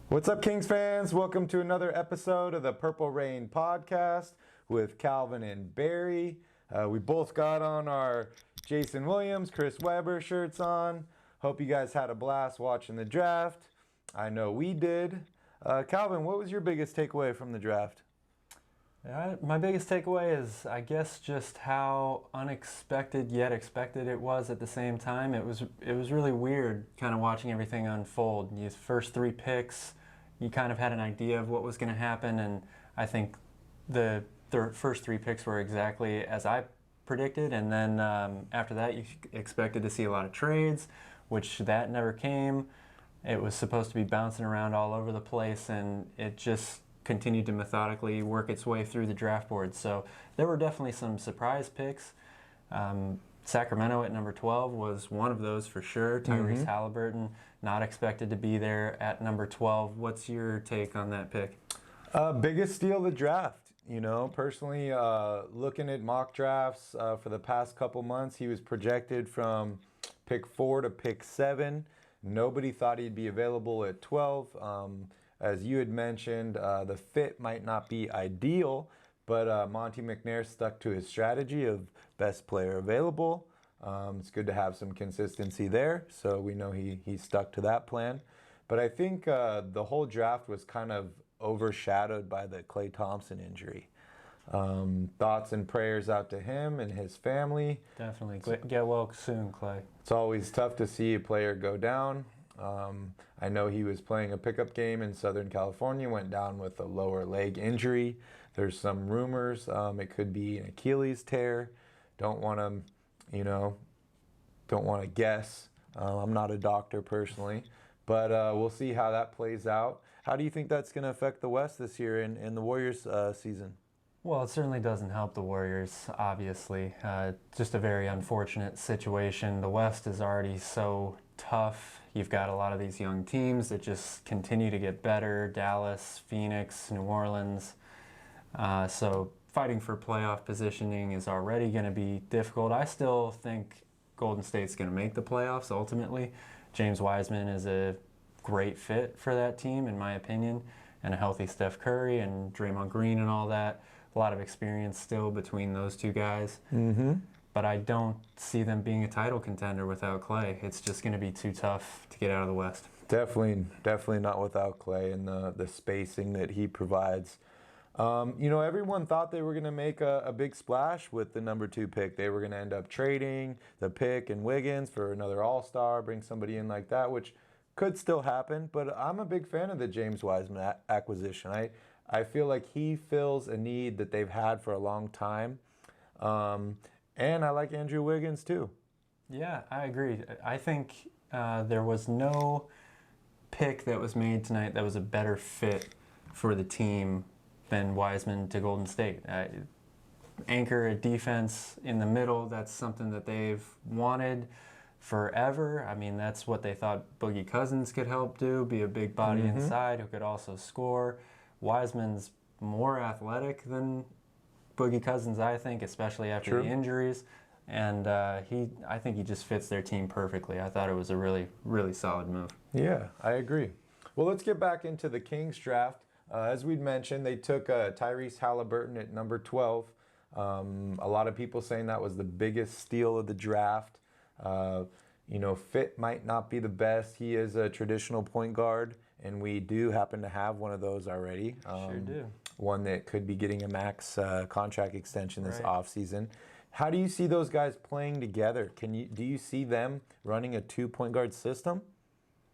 What's up, Kings fans? Welcome to another episode of the Purple Rain podcast with Calvin and Barry. We both got on our Jason Williams, Chris Webber shirts on. Hope you guys had a blast watching the draft. I know we did. Calvin, what was your biggest takeaway from the draft? My biggest takeaway is, I guess, just how unexpected yet expected it was at the same time. It was really weird kind of watching everything unfold. These first three picks, you kind of had an idea of what was going to happen, and I think the first three picks were exactly as I predicted, and then after that you expected to see a lot of trades, which that never came. It was supposed to be bouncing around all over the place, and it just continued to methodically work its way through the draft board. So there were definitely some surprise picks. Sacramento at number 12 was one of those for sure. Tyrese Haliburton, not expected to be there at number 12. What's your take on that pick? Biggest steal of the draft. You know, personally, looking at mock drafts for the past couple months, he was projected from pick 4 to pick 7. Nobody thought he'd be available at 12. As you had mentioned, the fit might not be ideal, but Monty McNair stuck to his strategy of best player available. It's good to have some consistency there, so we know he stuck to that plan. But I think the whole draft was kind of overshadowed by the Klay Thompson injury. Thoughts and prayers out to him and his family. Definitely. Get well soon, Klay. It's always tough to see a player go down. I know he was playing a pickup game in Southern California, went down with a lower leg injury. There's some rumors it could be an Achilles tear. Don't want to guess. I'm not a doctor personally, but we'll see how that plays out. How do you think that's going to affect the West this year in the Warriors season? Well, it certainly doesn't help the Warriors, obviously. Just a very unfortunate situation. The West is already so tough. You've got a lot of these young teams that just continue to get better. Dallas, Phoenix, New Orleans. So fighting for playoff positioning is already going to be difficult. I still think Golden State's going to make the playoffs ultimately. James Wiseman is a great fit for that team, in my opinion, and a healthy Steph Curry and Draymond Green and all that. A lot of experience still between those two guys. But I don't see them being a title contender without Klay. It's just going to be too tough to get out of the West. Definitely not without Klay and the spacing that he provides. Everyone thought they were going to make a big splash with the number 2 pick. They were going to end up trading the pick and Wiggins for another all-star, bring somebody in like that, which could still happen. But I'm a big fan of the James Wiseman acquisition. I feel like he fills a need that they've had for a long time. And I like Andrew Wiggins too. Yeah, I agree. I think there was no pick that was made tonight that was a better fit for the team than Wiseman to Golden State. Anchor a defense in the middle, that's something that they've wanted forever. I mean, that's what they thought Boogie Cousins could help do, be a big body inside who could also score. Wiseman's more athletic than Boogie Cousins, I think, especially after the injuries. And I think he just fits their team perfectly. I thought it was a really, really solid move. Yeah, I agree. Well, let's get back into the Kings draft. As we'd mentioned, they took Tyrese Haliburton at number 12. A lot of people saying that was the biggest steal of the draft. Fit might not be the best. He is a traditional point guard, and we do happen to have one of those already. Sure do. One that could be getting a max contract extension this offseason. How do you see those guys playing together? Do you see them running a 2-point guard system?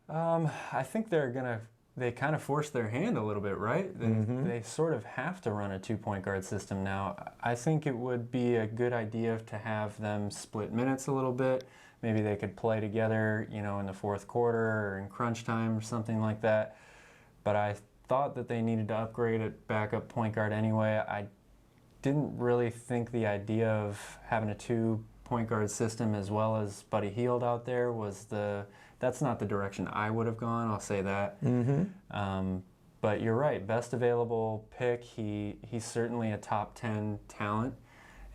I think they kind of forced their hand a little bit, right? They sort of have to run a 2-point guard system now. I think it would be a good idea to have them split minutes a little bit. Maybe they could play together, in the fourth quarter or in crunch time or something like that. But I thought that they needed to upgrade at backup point guard anyway. I didn't really think the idea of having a 2-point guard system as well as Buddy Hield out there that's not the direction I would have gone, I'll say that. But you're right, best available pick. He's certainly a top 10 talent,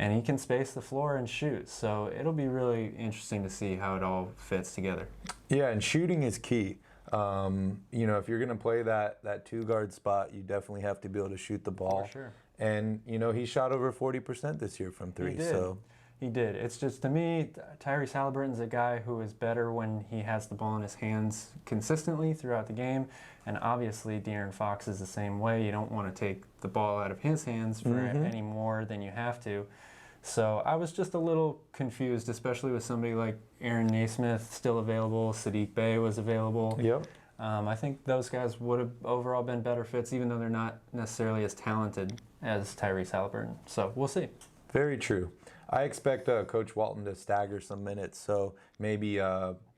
and he can space the floor and shoot. So it'll be really interesting to see how it all fits together. Yeah, and shooting is key. If you're going to play that two-guard spot, you definitely have to be able to shoot the ball. For sure. And, he shot over 40% this year from three. He did. So He did. It's just, to me, Tyrese Haliburton's a guy who is better when he has the ball in his hands consistently throughout the game. And obviously, De'Aaron Fox is the same way. You don't want to take the ball out of his hands for any more than you have to. So I was just a little confused, especially with somebody like Aaron Nesmith still available. Saddiq Bey was available. Yep. I think those guys would have overall been better fits, even though they're not necessarily as talented as Tyrese Haliburton. So we'll see. Very true. I expect Coach Walton to stagger some minutes, so maybe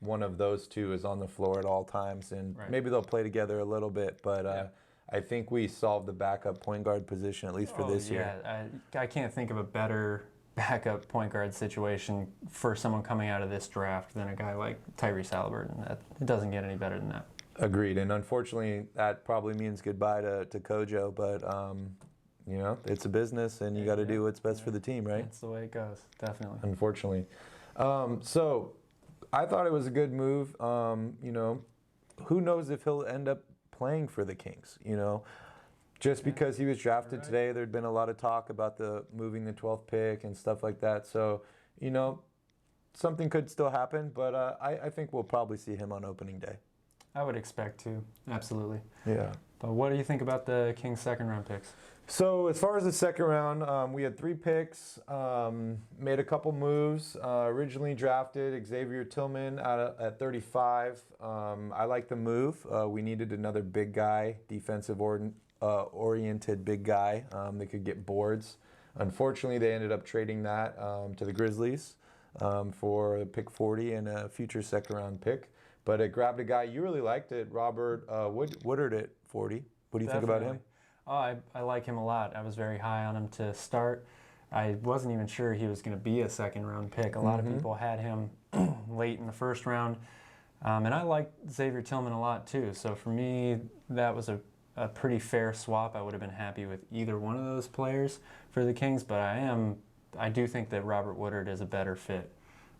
one of those two is on the floor at all times, and maybe they'll play together a little bit. But I think we solved the backup point guard position, at least for this year. I can't think of a better backup point guard situation for someone coming out of this draft than a guy like Tyrese Haliburton. It doesn't get any better than that. Agreed, and unfortunately, that probably means goodbye to Kojo, but it's a business, and you got to do what's best for the team, right? That's the way it goes, definitely. Unfortunately. So I thought it was a good move. Who knows if he'll end up playing for the Kings, Just because he was drafted today, there'd been a lot of talk about moving the 12th pick and stuff like that. So, something could still happen, but I think we'll probably see him on opening day. I would expect to, absolutely. Yeah. But what do you think about the Kings' second-round picks? So as far as the second round, we had 3 picks, made a couple moves. Originally drafted Xavier Tillman at 35. I like the move. We needed another big guy, defensive-oriented big guy that could get boards. Unfortunately, they ended up trading that to the Grizzlies for pick 40 and a future second-round pick. But it grabbed a guy. You really liked it, Robert Woodard at 40. What do you think about him? Oh, I like him a lot. I was very high on him to start. I wasn't even sure he was going to be a second-round pick. A lot of people had him late in the first round. And I liked Xavier Tillman a lot, too. So for me, that was a pretty fair swap. I would have been happy with either one of those players for the Kings. But I do think that Robert Woodard is a better fit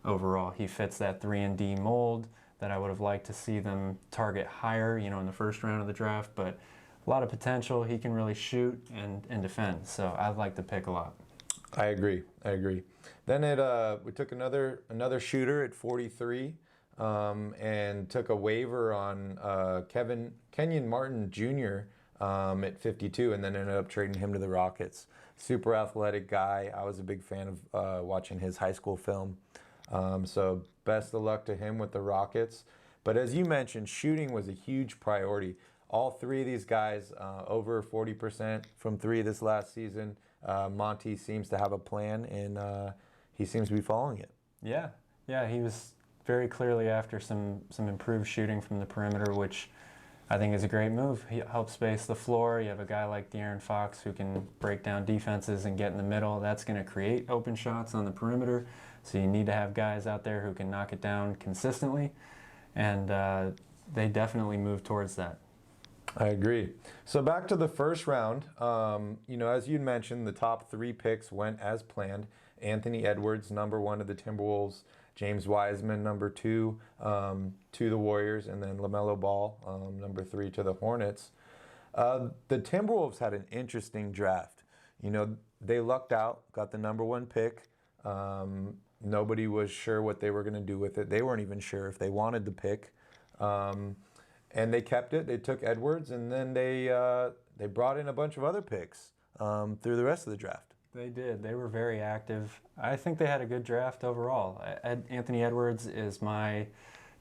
overall. He fits that 3-and-D mold that I would have liked to see them target higher, in the first round of the draft. But a lot of potential. He can really shoot and defend. So I like the pick a lot. I agree. Then we took another shooter at 43 and took a waiver on Kenyon Martin Jr. At 52, and then ended up trading him to the Rockets. Super athletic guy. I was a big fan of watching his high school film. So best of luck to him with the Rockets. But as you mentioned, shooting was a huge priority. All 3 of these guys over 40% from 3 this last season. Monty seems to have a plan, and he seems to be following it. Yeah, he was very clearly after some improved shooting from the perimeter, which I think is a great move. He helps space the floor. You have a guy like De'Aaron Fox who can break down defenses and get in the middle. That's going to create open shots on the perimeter. So you need to have guys out there who can knock it down consistently, and they definitely move towards that. I agree. So back to the first round, as you mentioned, the top 3 picks went as planned. Anthony Edwards, number 1 of the Timberwolves. James Wiseman, number 2 to the Warriors. And then LaMelo Ball, number 3 to the Hornets. The Timberwolves had an interesting draft. They lucked out, got the number 1 pick. Nobody was sure what they were going to do with it. They weren't even sure if they wanted the pick. And they kept it. They took Edwards, and then they brought in a bunch of other picks through the rest of the draft. They did. They were very active. I think they had a good draft overall. Anthony Edwards is my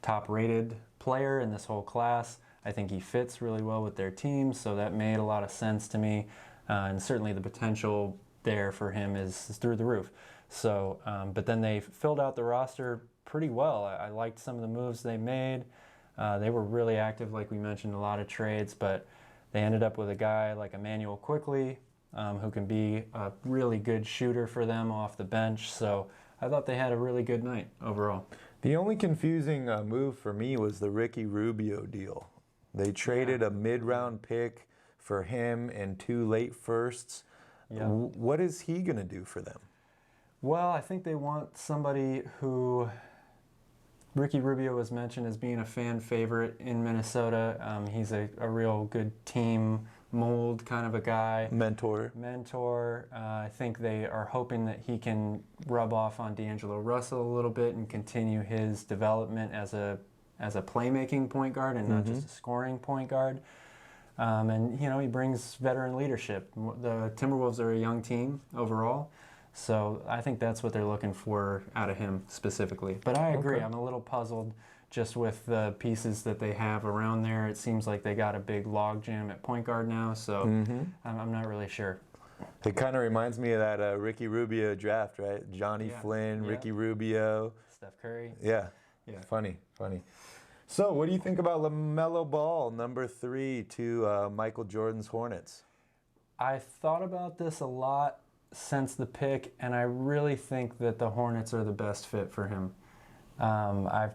top-rated player in this whole class. I think he fits really well with their team, so that made a lot of sense to me. And certainly the potential there for him is through the roof. So, but then they filled out the roster pretty well. I liked some of the moves they made. They were really active, like we mentioned, a lot of trades, but they ended up with a guy like Emmanuel Quickley, who can be a really good shooter for them off the bench. So I thought they had a really good night overall. The only confusing move for me was the Ricky Rubio deal. They traded a mid-round pick for him and 2 late firsts. Yeah. What is he going to do for them? Well, I think they want somebody who Ricky Rubio was mentioned as being a fan favorite in Minnesota. He's a real good team mold kind of a guy. Mentor. I think they are hoping that he can rub off on D'Angelo Russell a little bit and continue his development as a playmaking point guard and not just a scoring point guard. And he brings veteran leadership. The Timberwolves are a young team overall, so I think that's what they're looking for out of him specifically. But I agree. Okay. I'm a little puzzled just with the pieces that they have around there. It seems like they got a big logjam at point guard now, so I'm not really sure. It kind of reminds me of that Ricky Rubio draft, right? Johnny Flynn, Ricky Rubio. Steph Curry. Yeah. Funny. So what do you think about LaMelo Ball, number 3 to Michael Jordan's Hornets? I thought about this a lot since the pick, and I really think that the Hornets are the best fit for him. I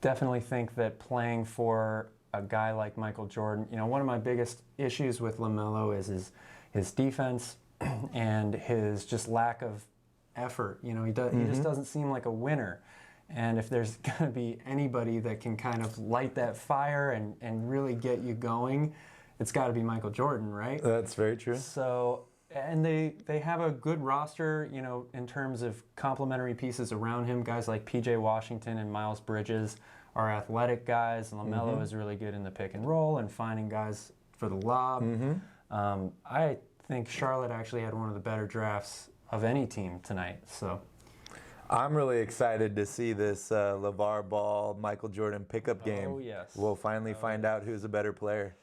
definitely think that playing for a guy like Michael Jordan, one of my biggest issues with LaMelo is his defense and his just lack of effort. He just doesn't seem like a winner. And if there's going to be anybody that can kind of light that fire and really get you going, it's got to be Michael Jordan, right? That's very true. So, and they have a good roster, in terms of complementary pieces around him. Guys like P.J. Washington and Miles Bridges are athletic guys. And LaMelo is really good in the pick and roll and finding guys for the lob. I think Charlotte actually had one of the better drafts of any team tonight. So I'm really excited to see this LeVar Ball, Michael Jordan pickup game. Oh, yes. We'll finally find out who's a better player.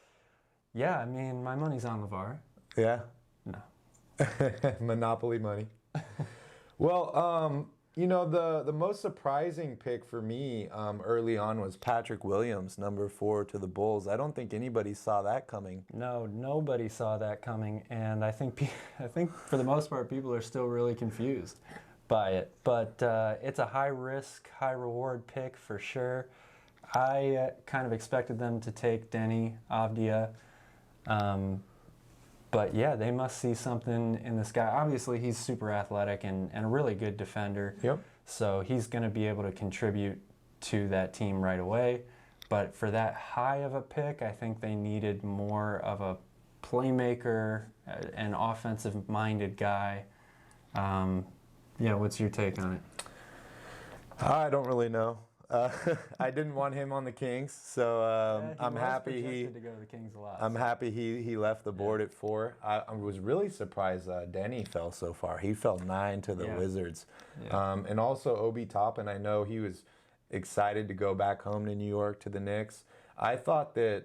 Yeah, I mean, my money's on LeVar. Yeah? No. Monopoly money. Well, the most surprising pick for me early on was Patrick Williams, number 4 to the Bulls. I don't think anybody saw that coming. No, nobody saw that coming, and I think for the most part people are still really confused by it. But it's a high risk, high reward pick for sure. I kind of expected them to take Deni Avdija. But yeah, they must see something in this guy. Obviously, he's super athletic and a really good defender. Yep. So he's going to be able to contribute to that team right away. But for that high of a pick, I think they needed more of a playmaker, an offensive-minded guy. What's your take on it? I don't really know. I didn't want him on the Kings, so I'm happy to go to the Kings a lot. I'm happy he left the board at 4. I was really surprised Deni fell so far. He fell 9 to the Wizards. Yeah. And also Obi Toppin, I know he was excited to go back home to New York to the Knicks. I thought that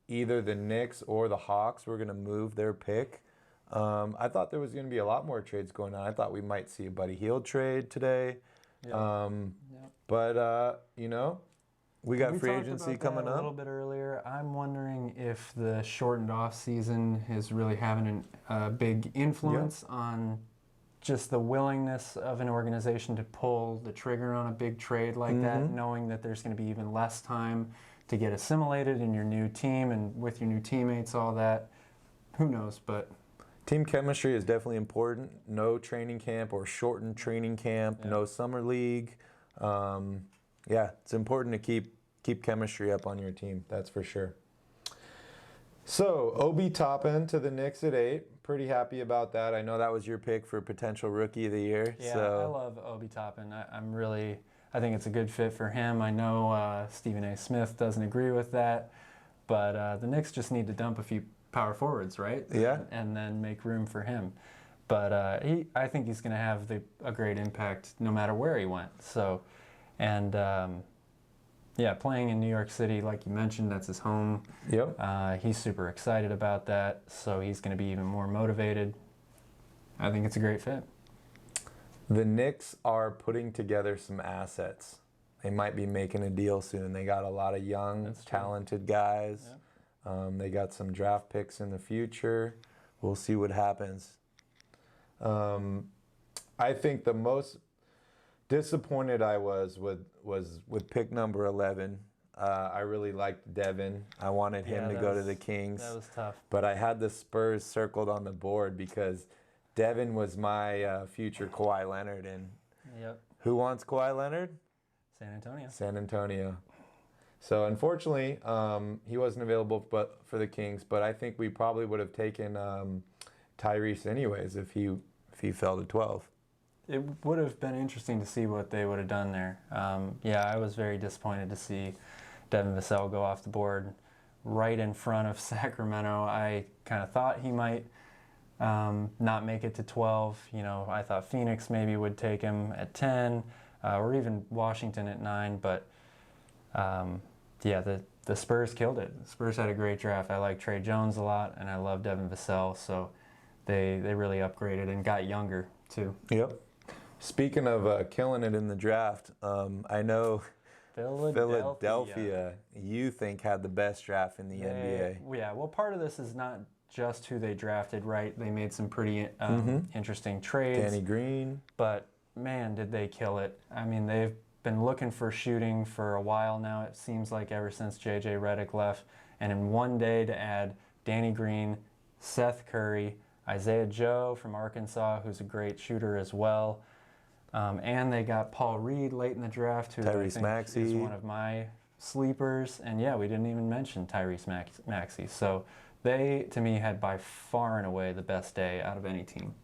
either the Knicks or the Hawks were going to move their pick. I thought there was going to be a lot more trades going on. I thought we might see a Buddy Hield trade today. Yeah. But, we got free agency coming up. A little bit earlier. I'm wondering if the shortened off season is really having a big influence on just the willingness of an organization to pull the trigger on a big trade like that, knowing that there's going to be even less time to get assimilated in your new team and with your new teammates, all that. Who knows, but team chemistry is definitely important. No training camp or shortened training camp, no summer league. It's important to keep chemistry up on your team. That's for sure. So, Obi Toppin to the Knicks at 8. Pretty happy about that. I know that was your pick for potential Rookie of the Year. Yeah, I love Obi Toppin. I think it's a good fit for him. I know Stephen A. Smith doesn't agree with that, but the Knicks just need to dump a few power forwards, right? Yeah. And then make room for him. But I think he's going to have a great impact no matter where he went. So, and playing in New York City, like you mentioned, that's his home. Yep. He's super excited about that, so he's going to be even more motivated. I think it's a great fit. The Knicks are putting together some assets. They might be making a deal soon. They got a lot of young, talented guys. Yep. They got some draft picks in the future. We'll see what happens. I think the most disappointed I was with pick number 11. I really liked Devin. I wanted him to go to the Kings. That was tough. But I had the Spurs circled on the board because Devin was my future Kawhi Leonard. And who wants Kawhi Leonard? San Antonio. So unfortunately, he wasn't available for the Kings, but I think we probably would have taken Tyrese anyways if he fell to 12. It would have been interesting to see what they would have done there. I was very disappointed to see Devin Vassell go off the board right in front of Sacramento. I kind of thought he might not make it to 12. I thought Phoenix maybe would take him at 10, or even Washington at 9, but the Spurs killed it. The Spurs had a great draft. I like Trey Jones a lot, and I love Devin Vassell, so they really upgraded and got younger too. Yep. Speaking of killing it in the draft, I know Philadelphia, you think, had the best draft in the NBA. Yeah, well, part of this is not just who they drafted, right? They made some pretty interesting trades. Danny Green. But, man, did they kill it. I mean, they've been looking for shooting for a while now, it seems like, ever since J.J. Redick left. And in one day to add Danny Green, Seth Curry, Isaiah Joe from Arkansas, who's a great shooter as well. And they got Paul Reed late in the draft, who Tyrese I think is one of my sleepers. And, we didn't even mention Tyrese Maxey. So they, to me, had by far and away the best day out of any team.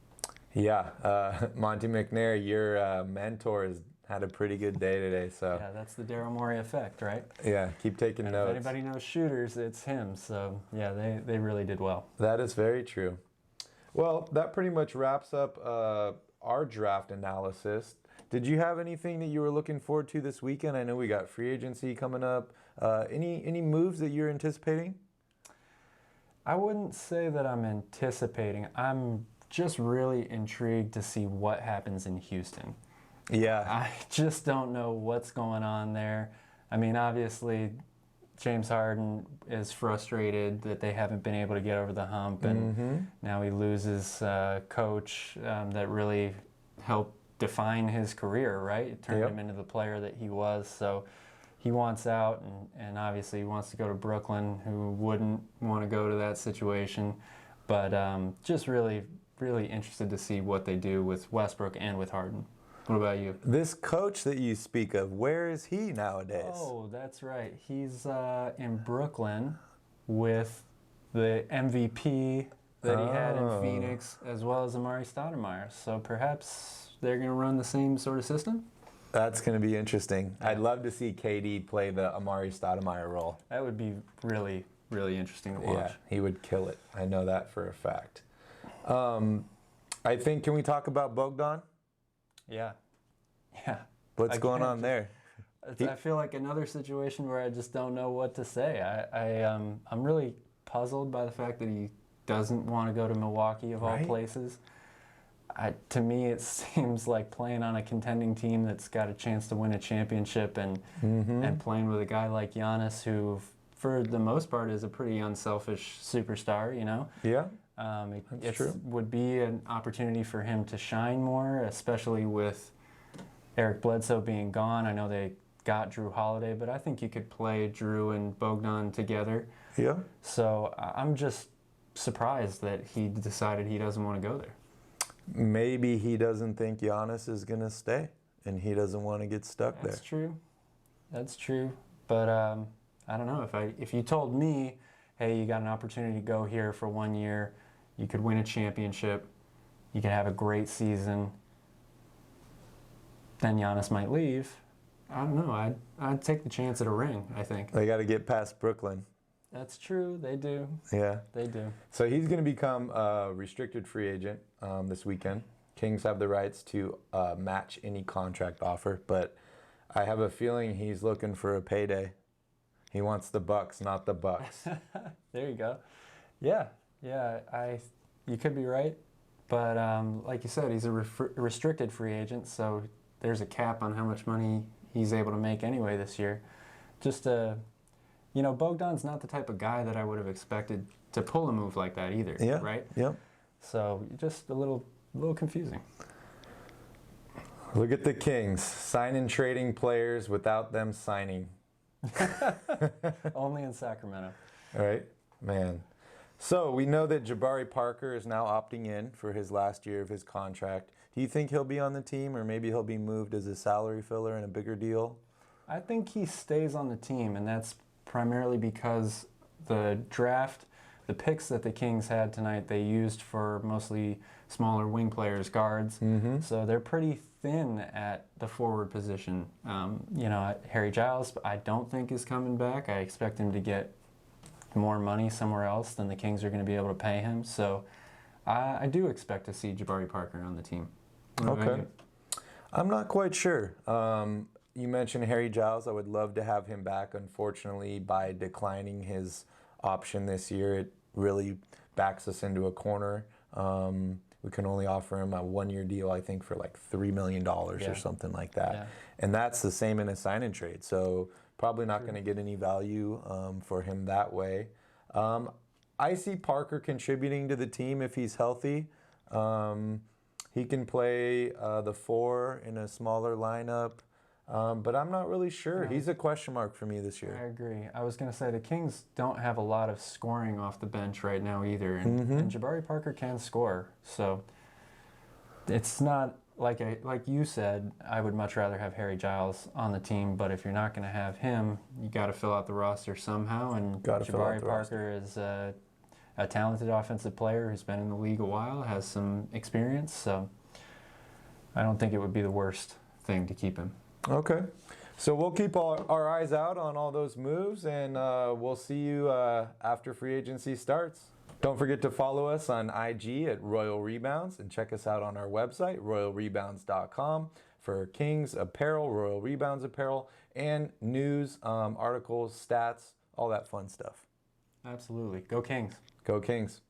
Yeah. Monty McNair, your mentor, has had a pretty good day today. So yeah, that's the Daryl Morey effect, right? Yeah, keep taking notes. If anybody knows shooters, it's him. So, yeah, they really did well. That is very true. Well, that pretty much wraps up our draft analysis. Did you have anything that you were looking forward to this weekend? I know we got free agency coming up. Any moves that you're anticipating? I wouldn't say that I'm anticipating. I'm just really intrigued to see what happens in Houston. Yeah. I just don't know what's going on there. I mean, obviously, James Harden is frustrated that they haven't been able to get over the hump, and now he loses a coach that really helped define his career, right? It turned him into the player that he was. So he wants out, and obviously he wants to go to Brooklyn, who wouldn't want to go to that situation. But just really, really interested to see what they do with Westbrook and with Harden. What about you? This coach that you speak of, where is he nowadays? Oh, that's right. He's in Brooklyn with the MVP that he had in Phoenix, as well as Amari Stoudemire. So perhaps they're going to run the same sort of system? That's going to be interesting. I'd love to see KD play the Amari Stoudemire role. That would be really, really interesting to watch. Yeah, he would kill it. I know that for a fact. I think, can we talk about Bogdan? Yeah. What's going on there? I feel like another situation where I just don't know what to say. I'm really puzzled by the fact that he doesn't want to go to Milwaukee of all places. To me, it seems like playing on a contending team that's got a chance to win a championship and playing with a guy like Giannis, who, for the most part, is a pretty unselfish superstar, Yeah. It would be an opportunity for him to shine more, especially with Eric Bledsoe being gone. I know they got Drew Holiday, but I think you could play Drew and Bogdan together. Yeah. So I'm just surprised that he decided he doesn't want to go there. Maybe he doesn't think Giannis is going to stay, and he doesn't want to get stuck there. That's true. But I don't know. If you told me, hey, you got an opportunity to go here for 1 year, you could win a championship, you could have a great season, then Giannis might leave. I don't know. I'd take the chance at a ring, I think. They got to get past Brooklyn. That's true. They do. Yeah. They do. So he's going to become a restricted free agent this weekend. Kings have the rights to match any contract offer, but I have a feeling he's looking for a payday. He wants the Bucks, not the Bucks. There you go. Yeah. You could be right. But like you said, he's a restricted free agent, so there's a cap on how much money he's able to make anyway this year. Bogdan's not the type of guy that I would have expected to pull a move like that either, right? Yeah. So just a little confusing. Look at the Kings, signing and trading players without them signing. Only in Sacramento. All right, man. So we know that Jabari Parker is now opting in for his last year of his contract. Do you think he'll be on the team, or maybe he'll be moved as a salary filler in a bigger deal? I think he stays on the team, and that's primarily because the draft, the picks that the Kings had tonight, they used for mostly smaller wing players, guards. So they're pretty thin at the forward position. Harry Giles, I don't think is coming back. I expect him to get more money somewhere else than the Kings are going to be able to pay him. So I do expect to see Jabari Parker on the team. What about Okay. you? I'm not quite sure. You mentioned Harry Giles. I would love to have him back. Unfortunately, by declining his option this year, it really backs us into a corner. We can only offer him a one-year deal, I think, for like $3 million or something like that. Yeah. And that's the same in a sign and trade. So probably not going to get any value for him that way. I see Parker contributing to the team if he's healthy. He can play the 4 in a smaller lineup. But I'm not really sure. No. He's a question mark for me this I year. agree. I was going to say the Kings don't have a lot of scoring off the bench right now either, and Jabari Parker can score. So it's not like you said. I would much rather have Harry Giles on the team, but if you're not going to have him, you got to fill out the roster somehow. And Gotta fill out Jabari the Parker is a talented offensive player who's been in the league a while, has some experience. So I don't think it would be the worst thing to keep him. Okay. So we'll keep our eyes out on all those moves, and we'll see you after free agency starts. Don't forget to follow us on IG at Royal Rebounds, and check us out on our website, royalrebounds.com, for Kings apparel, Royal Rebounds apparel, and news, articles, stats, all that fun stuff. Absolutely. Go Kings. Go Kings.